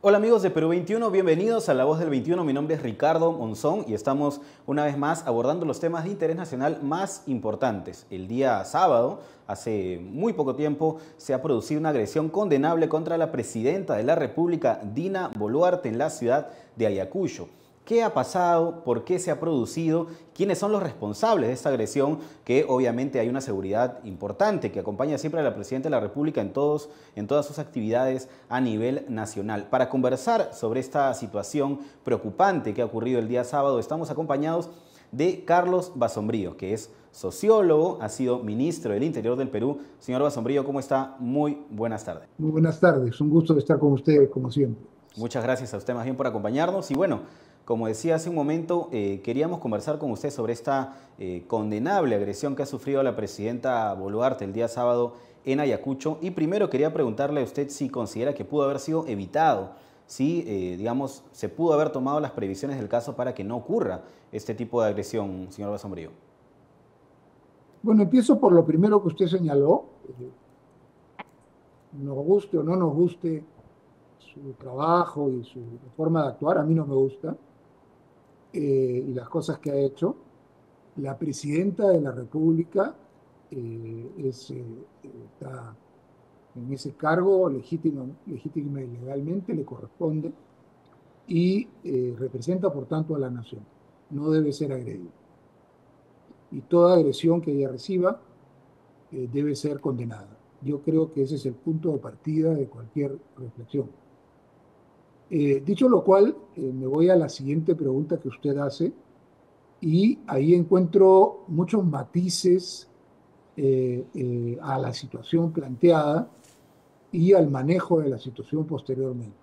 Hola amigos de Perú 21, bienvenidos a La Voz del 21. Mi nombre es Ricardo Monzón y estamos una vez más abordando los temas de interés nacional más importantes. El día sábado, hace muy poco tiempo, se ha producido una agresión condenable contra la presidenta de la República, Dina Boluarte, en la ciudad de Ayacucho. ¿Qué ha pasado? ¿Por qué se ha producido? ¿Quiénes son los responsables de esta agresión? Que obviamente hay una seguridad importante que acompaña siempre a la Presidenta de la República en todas sus actividades a nivel nacional. Para conversar sobre esta situación preocupante que ha ocurrido el día sábado, estamos acompañados de Carlos Basombrío, que es sociólogo, ha sido ministro del Interior del Perú. Señor Basombrío, ¿cómo está? Muy buenas tardes. Muy buenas tardes, un gusto estar con ustedes como siempre. Muchas gracias a usted más bien por acompañarnos y bueno, como decía hace un momento, queríamos conversar con usted sobre esta condenable agresión que ha sufrido la presidenta Boluarte el día sábado en Ayacucho y primero quería preguntarle a usted si considera que pudo haber sido evitado, si digamos se pudo haber tomado las previsiones del caso para que no ocurra este tipo de agresión, señor Basombrío. Bueno, empiezo por lo primero que usted señaló. Nos guste o no nos guste su trabajo y su forma de actuar, a mí no me gusta, y las cosas que ha hecho. La presidenta de la República está en ese cargo legítima y legalmente, le corresponde, y representa por tanto a la nación. No debe ser agredida. Y toda agresión que ella reciba debe ser condenada. Yo creo que ese es el punto de partida de cualquier reflexión. Dicho lo cual, me voy a la siguiente pregunta que usted hace y ahí encuentro muchos matices a la situación planteada y al manejo de la situación posteriormente.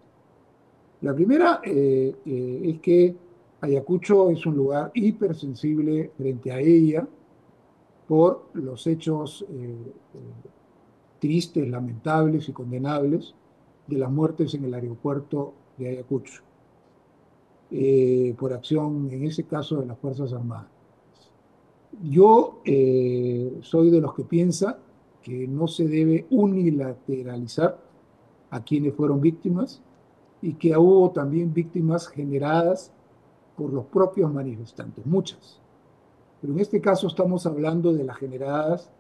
La primera es que Ayacucho es un lugar hipersensible frente a ella por los hechos tristes, lamentables y condenables de las muertes en el aeropuerto de Ayacucho, por acción, en ese caso, de las Fuerzas Armadas. Yo soy de los que piensa que no se debe unilateralizar a quienes fueron víctimas y que hubo también víctimas generadas por los propios manifestantes, muchas. Pero en este caso estamos hablando de las generadas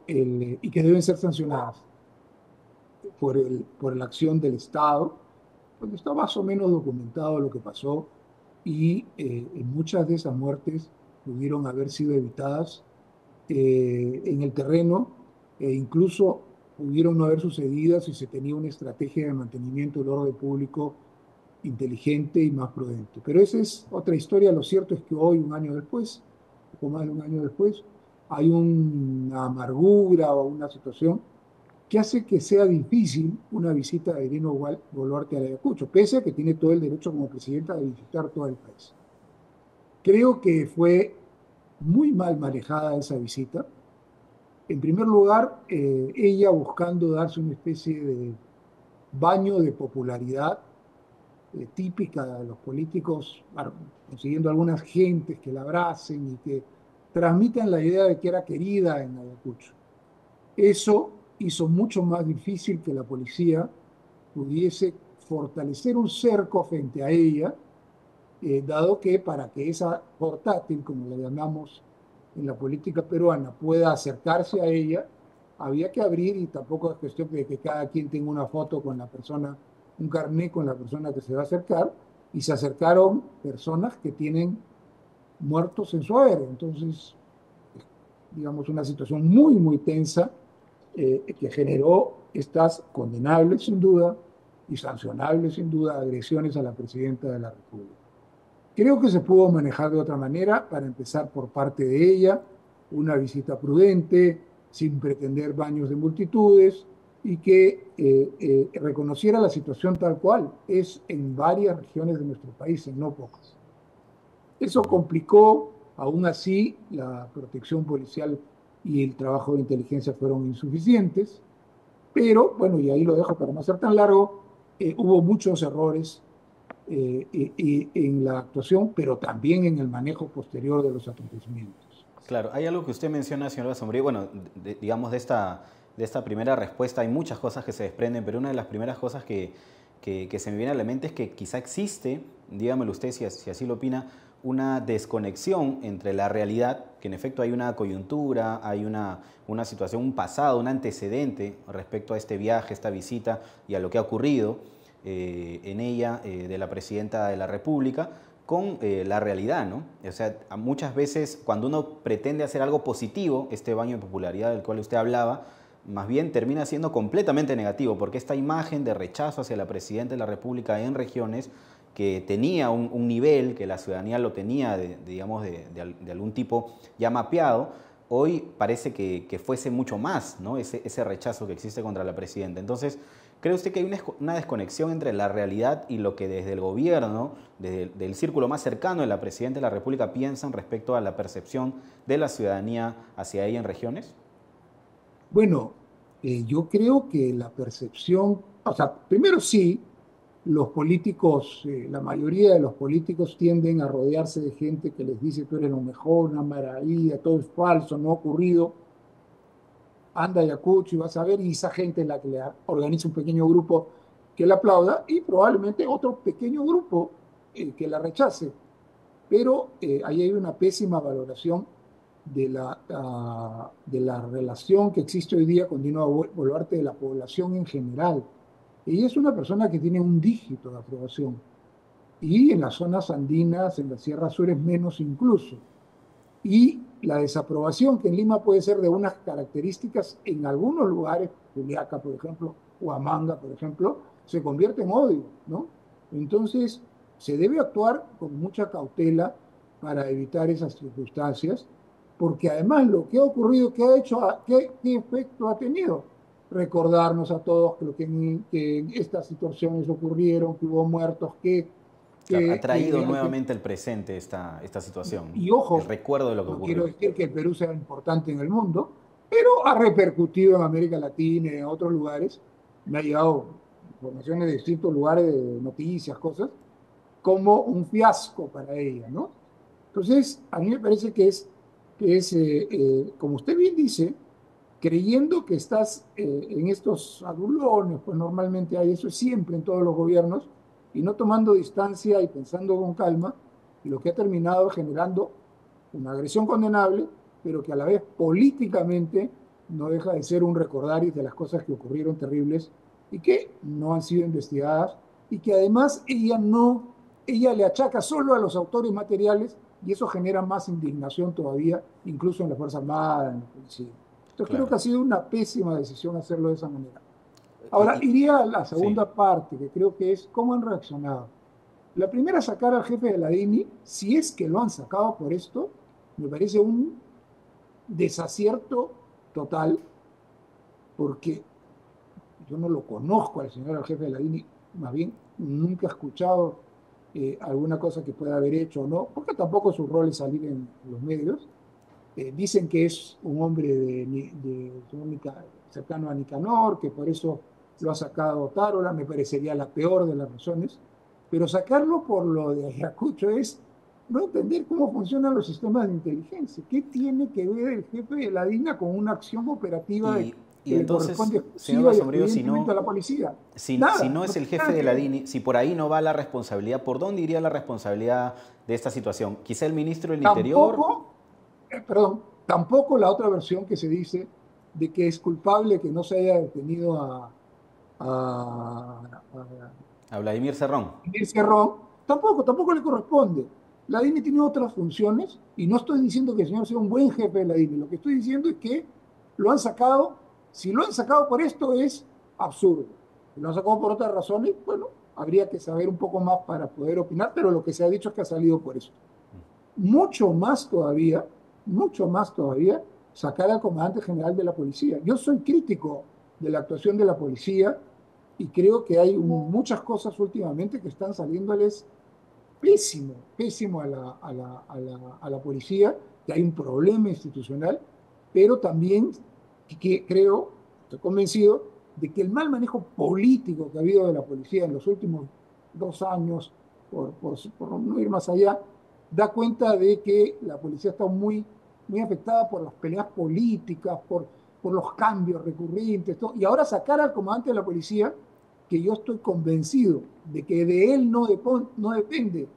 y que deben ser sancionadas por la acción del Estado, donde está más o menos documentado lo que pasó y muchas de esas muertes pudieron haber sido evitadas en el terreno e incluso pudieron no haber sucedido si se tenía una estrategia de mantenimiento del orden público inteligente y más prudente. Pero esa es otra historia. Lo cierto es que hoy, un año después, poco más de un año después, hay una amargura o una situación que hace que sea difícil una visita de Dina Boluarte a Ayacucho, pese a que tiene todo el derecho como presidenta de visitar todo el país. Creo que fue muy mal manejada esa visita. En primer lugar, ella buscando darse una especie de baño de popularidad típica de los políticos, bueno, consiguiendo algunas gentes que la abracen y que transmitan la idea de que era querida en Ayacucho. Eso hizo mucho más difícil que la policía pudiese fortalecer un cerco frente a ella, dado que para que esa portátil, como la llamamos en la política peruana, pueda acercarse a ella, había que abrir y tampoco es cuestión de que cada quien tenga una foto con la persona, un carnet con la persona que se va a acercar, y se acercaron personas que tienen muertos en su haber. Entonces, digamos, una situación muy, muy tensa que generó estas condenables sin duda y sancionables sin duda agresiones a la presidenta de la República. Creo que se pudo manejar de otra manera, para empezar por parte de ella, una visita prudente, sin pretender baños de multitudes y que reconociera la situación tal cual es en varias regiones de nuestro país, en no pocas. Eso complicó, aún así, la protección policial y el trabajo de inteligencia fueron insuficientes, pero bueno, y ahí lo dejo para no ser tan largo, hubo muchos errores en la actuación, pero también en el manejo posterior de los acontecimientos. Claro, hay algo que usted menciona, señor Basombrío, bueno, digamos de esta primera respuesta hay muchas cosas que se desprenden, pero una de las primeras cosas que que se me viene a la mente es que quizá existe, dígamelo usted si así lo opina, una desconexión entre la realidad, que en efecto hay una coyuntura, hay una situación, un pasado, un antecedente respecto a este viaje, esta visita y a lo que ha ocurrido en ella de la presidenta de la República, con la realidad, ¿no? O sea, muchas veces cuando uno pretende hacer algo positivo, este baño de popularidad del cual usted hablaba, más bien termina siendo completamente negativo, porque esta imagen de rechazo hacia la presidenta de la República en regiones que tenía un nivel, que la ciudadanía lo tenía, digamos, de algún tipo ya mapeado, hoy parece que fuese mucho más, ¿no? Ese rechazo que existe contra la presidenta. Entonces, ¿cree usted que hay una desconexión entre la realidad y lo que desde el gobierno, desde el círculo más cercano de la presidenta de la República, piensan respecto a la percepción de la ciudadanía hacia ella en regiones? Bueno, yo creo que la percepción, o sea, primero sí, los políticos, la mayoría de los políticos tienden a rodearse de gente que les dice tú eres lo mejor, una maravilla, todo es falso, no ha ocurrido, anda Ayacucho y vas a ver, y esa gente es la que le organiza un pequeño grupo que la aplauda y probablemente otro pequeño grupo que la rechace. Pero ahí hay una pésima valoración de la relación que existe hoy día con Dino Boluarte de la población en general. Ella es una persona que tiene un dígito de aprobación y en las zonas andinas, en la Sierra Sur es menos incluso. Y la desaprobación, que en Lima puede ser de unas características, en algunos lugares, Juliaca, por ejemplo, o Amanga, por ejemplo, se convierte en odio, ¿no? Entonces, se debe actuar con mucha cautela para evitar esas circunstancias, porque además lo que ha ocurrido, ¿qué ha hecho, qué efecto ha tenido? Recordarnos a todos que estas situaciones ocurrieron, que hubo muertos, Claro, ha traído hay que nuevamente el presente esta situación, ¿no? y El ojo, recuerdo de lo que no quiero ocurrió. decir que el Perú sea importante en el mundo, pero ha repercutido en América Latina y en otros lugares. Me ha llegado informaciones de distintos lugares, de noticias, cosas, como un fiasco para ella, ¿no? Entonces, a mí me parece que es, como usted bien dice, creyendo que estás en estos adulones, pues normalmente hay eso siempre en todos los gobiernos, y no tomando distancia y pensando con calma, lo que ha terminado generando una agresión condenable, pero que a la vez políticamente no deja de ser un recordaris de las cosas que ocurrieron terribles y que no han sido investigadas y que además ella le achaca solo a los autores materiales y eso genera más indignación todavía, incluso en la Fuerza Armada, en la policía. Entonces creo Claro. que ha sido una pésima decisión hacerlo de esa manera. Y, Ahora, y- iría a la sí, segunda parte, que creo que es cómo han reaccionado. La primera, sacar al jefe de la DINI, si es que lo han sacado por esto, me parece un desacierto total, porque yo no lo conozco al señor al jefe de la DINI, más bien nunca he escuchado alguna cosa que pueda haber hecho o no, porque tampoco su rol es salir en los medios. Dicen que es un hombre cercano a Nicanor, que por eso lo ha sacado Tarola, me parecería la peor de las razones, pero sacarlo por lo de Ayacucho es no entender cómo funcionan los sistemas de inteligencia. ¿Qué tiene que ver el jefe de la DINA con una acción operativa y, y que le entonces, corresponde señor exclusiva y Basombrío, si excluyentemente no, a la policía? si Nada, no no es el tiene jefe nada de que la ver. DINI, si por ahí no va la responsabilidad, ¿por dónde iría la responsabilidad de esta situación? Quizá el ministro del Interior. Tampoco, perdón, tampoco la otra versión que se dice de que es culpable que no se haya detenido a A Vladimir Cerrón. Miguel Cerrón, tampoco le corresponde. La DINI tiene otras funciones y no estoy diciendo que el señor sea un buen jefe de la DINI, lo que estoy diciendo es que lo han sacado, si lo han sacado por esto es absurdo. Si lo han sacado por otras razones, bueno, habría que saber un poco más para poder opinar, pero lo que se ha dicho es que ha salido por esto. Mucho más todavía, sacar al comandante general de la policía. Yo soy crítico de la actuación de la policía y creo que hay muchas cosas últimamente que están saliéndoles pésimo a la policía, que hay un problema institucional, pero también que creo, estoy convencido, de que el mal manejo político que ha habido de la policía en los últimos 2 años, por no ir más allá, da cuenta de que la policía está muy afectada por las peleas políticas, por los cambios recurrentes, todo. Y ahora sacar al comandante de la policía que yo estoy convencido de que de él no depende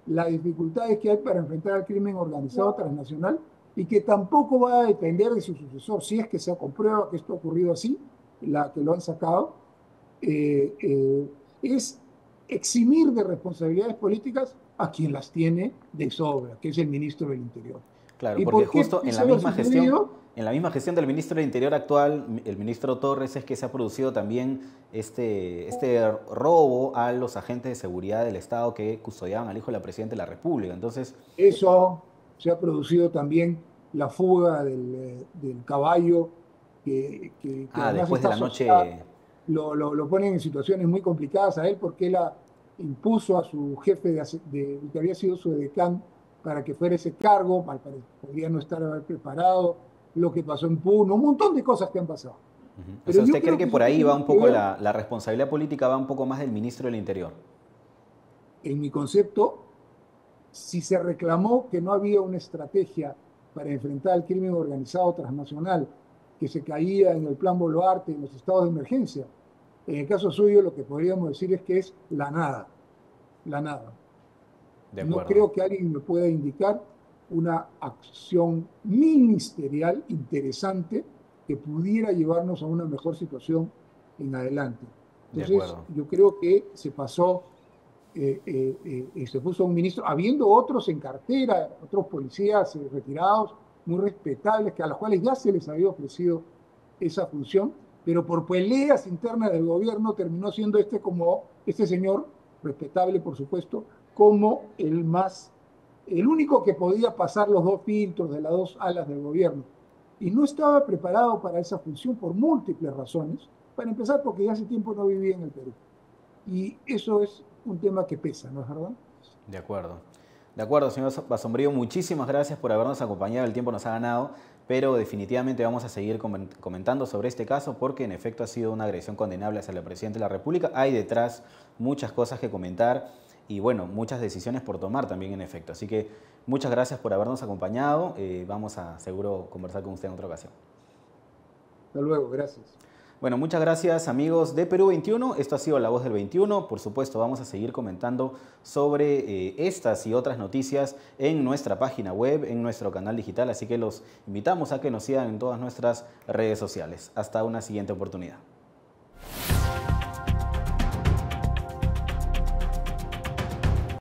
las dificultades que hay para enfrentar al crimen organizado transnacional y que tampoco va a depender de su sucesor, si es que se comprueba que esto ha ocurrido así, la que lo han sacado, es eximir de responsabilidades políticas a quien las tiene de sobra, que es el ministro del Interior. Claro, ¿Y porque por qué justo puede haber sucedido? en la misma gestión del ministro del Interior actual, el ministro Torres, es que se ha producido también este robo a los agentes de seguridad del Estado que custodiaban al hijo de la Presidenta de la República. Entonces, Eso se ha producido también la fuga del caballo, que además después de esta la sociedad noche, lo ponen en situaciones muy complicadas a él porque él impuso a su jefe que había sido su edecán para que fuera ese cargo, podría no estar haber preparado, lo que pasó en Puno, un montón de cosas que han pasado. o Pero sea, yo ¿usted cree creo que que por eso ahí va tiene un que poco ver, la responsabilidad política, va un poco más del ministro del Interior? en mi concepto, si se reclamó que no había una estrategia para enfrentar el crimen organizado transnacional, que se caía en el plan Boluarte, en los estados de emergencia, en el caso suyo lo que podríamos decir es que es la nada, la nada. De No acuerdo. creo que alguien me pueda indicar una acción ministerial interesante que pudiera llevarnos a una mejor situación en adelante. De Entonces, acuerdo. yo creo que se pasó, se puso un ministro, habiendo otros en cartera, otros policías retirados, muy respetables, que a los cuales ya se les había ofrecido esa función, pero por peleas internas del gobierno terminó siendo este señor, respetable por supuesto, como el único que podía pasar los dos filtros de las dos alas del gobierno. Y no estaba preparado para esa función por múltiples razones. Para empezar, porque ya hace tiempo no vivía en el Perú. Y eso es un tema que pesa, ¿no es verdad? De acuerdo. De acuerdo, señor Basombrío, muchísimas gracias por habernos acompañado. El tiempo nos ha ganado, pero definitivamente vamos a seguir comentando sobre este caso porque en efecto ha sido una agresión condenable hacia la Presidenta de la República. Hay detrás muchas cosas que comentar y bueno, muchas decisiones por tomar también en efecto. Así que muchas gracias por habernos acompañado. Vamos a seguro conversar con usted en otra ocasión. Hasta luego, gracias. Bueno, muchas gracias amigos de Perú 21. Esto ha sido La Voz del 21. Por supuesto, vamos a seguir comentando sobre estas y otras noticias en nuestra página web, en nuestro canal digital. Así que los invitamos a que nos sigan en todas nuestras redes sociales. Hasta una siguiente oportunidad.